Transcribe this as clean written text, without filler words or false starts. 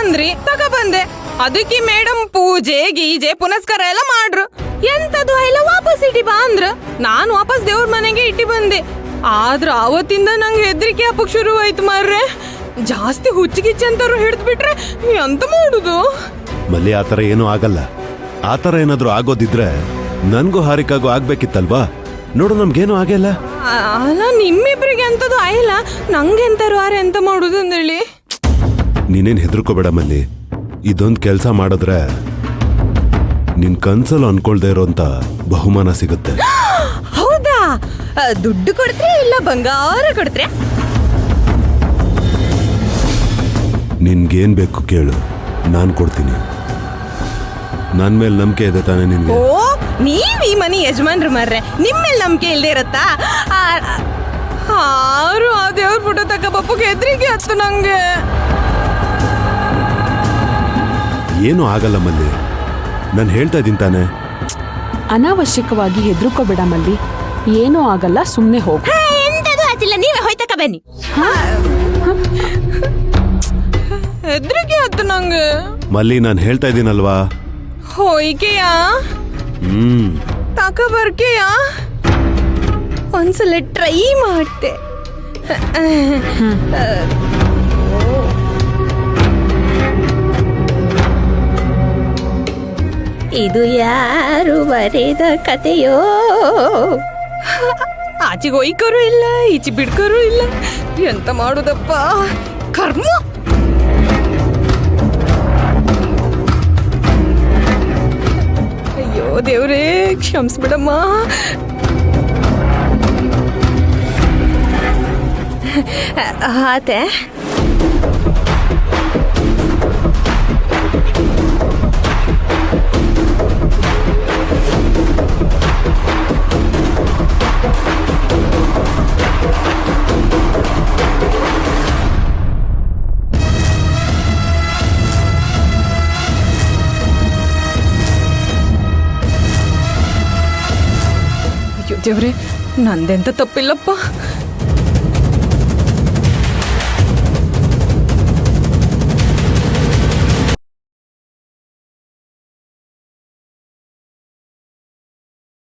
ಅಂದ್ರಿ ತಕ ಬಂದೆ. ಅದಕ್ಕೆ ಮೇಡಮ್ ಪೂಜೆ ಗೀಜೆ ಪುನಸ್ಕಾರ ಎಲ್ಲ ಮಾಡ್ರು. ಎಂತದು ಎಲ್ಲ ವಾಪಸ್ ಇಟ್ಟಿ ಬಾ ಅಂದ್ರ ನಾನು ವಾಪಸ್ ದೇವ್ರ ಮನೆಗೆ ಇಟ್ಟಿ ಬಂದೆ. ಆದ್ರ ಅವತ್ತಿಂದ ನಂಗೆ ಹೆದರಿಕೆ ಹಬ್ಬಕ್ ಶುರು ಆಯ್ತು ಮಾರ್ರೆ. ಜಾಸ್ತಿ ಹುಚ್ಚಿಗಿಚ್ಚಂತಾರು ಹಿಡಿದ್ ಬಿಟ್ರೆ ಎಂತ ಮಾಡುದು? ಮಲ್ಲಿ ಆತರ ಏನೂ ಆಗಲ್ಲ. ಆತರ ಏನಾದ್ರೂ ಆಗೋದಿದ್ರೆ ನನ್ಗೂ ಹಾರಿಕಾಗೂ ಆಗ್ಬೇಕಿತ್ತಲ್ವಾ? ನೋಡು ನಮ್ಗೇನು ಆಗಿಲ್ಲ. ಅಲ್ಲ ನಿಮ್ಮಿಬ್ರಿಗೆ ಎಂತದು ಆಯ್ಲ, ನಂಗೆ ಎಂತಾರು ಆರೆ ಎಂತ ಮಾಡುದು ಅಂದೇಳಿ. ನೀನೇನ್ ಹೆದರ್ಕೋಬೇಡ ಮಲ್ಲಿ. ಇದೊಂದ್ ಕೆಲ್ಸ ಮಾಡಿದ್ರೆ ನಿನ್ ಕನ್ಸಲ್ಲಿ ಅನ್ಕೊಳ್ದೆ ಇರೋಂತ ಬಹುಮಾನ ಸಿಗುತ್ತೆ. ಹೌದಾ? ದುಡ್ಡು ಕೊಡ್ತ್ರೆ ಇಲ್ಲ ಬಂಗಾರ ಕೊಡ್ತ್ರೆ? ನಿನ್ಗೇನ್ ಬೇಕು ಕೇಳು, ನಾನ್ ಕೊಡ್ತೀನಿ. ನನ್ ಮೇಲೆ ನಂಬಿಕೆ ಇದೆ ತಾನೇ ನಿನ್ಗೆ? ಓ, ನೀವ್ ಈ ಮನೆ ಯಜಮಾನ್ರು ಮಾರ್ರೆ, ನಿಮ್ಮೇಲೆ ನಂಬಿಕೆ ಇಲ್ದೇ ಇರತ್ತಾ? ಹಾರು ಆ ದೇವ್ರ ಫೋಟೋ ತಕ್ಕ ಪಪ್ಪಗೆ ಹೆದ್ರಿಗೆ ಹತ್ತು ನಂಗೆ. ಏನು ಆಗಲ್ಲ ಮಲ್ಲಿ, ನಾನು ಹೇಳ್ತಾ ಇದ್ದೀನಿ ತಾನೆ. ಅನಾವಶ್ಯಕವಾಗಿ ಹೆದರ್ಕೋಬೇಡ ಮಲ್ಲಿ, ಏನೂ ಆಗಲ್ಲ, ಸುಮ್ನೆ ಹೋಗು. ಎಂತದು ಆಚಿಲ್ಲ, ನೀವೇ ಹೋಯ್ತಕ ಬನ್ನಿ. ಹೆದ್ರಿಗೆ ಹತ್ತು ನಂಗೆ. ಮಲ್ಲಿ ನಾನು ಹೇಳ್ತಾ ಇದ್ದೀನಲ್ವಾ? ಹೋಯ್ಕೆಯಾ ತಕ ಬರ್ಕೆಯಾ? ಒಂದ್ಸಲ ಟ್ರೈ ಮಾಡ್ತೆ. ಇದು ಯಾರು ಬರೆದ ಕತೆಯೋ? ಆಚೆಗೆ ಒಯ್ಕರು ಇಲ್ಲ, ಈಚೆ ಬಿಡ್ಕರು ಇಲ್ಲ, ಎಂತ ಮಾಡುದಪ್ಪ ಕರ್ಮ. ಅಯ್ಯೋ ದೇವ್ರೇ, ಕ್ಷಮಿಸ್ಬಿಡಮ್ಮ. ಆತೆ ದೇವ್ರೆ, ನಂದೆಂತ ತಪ್ಪಿಲ್ಲಪ್ಪ.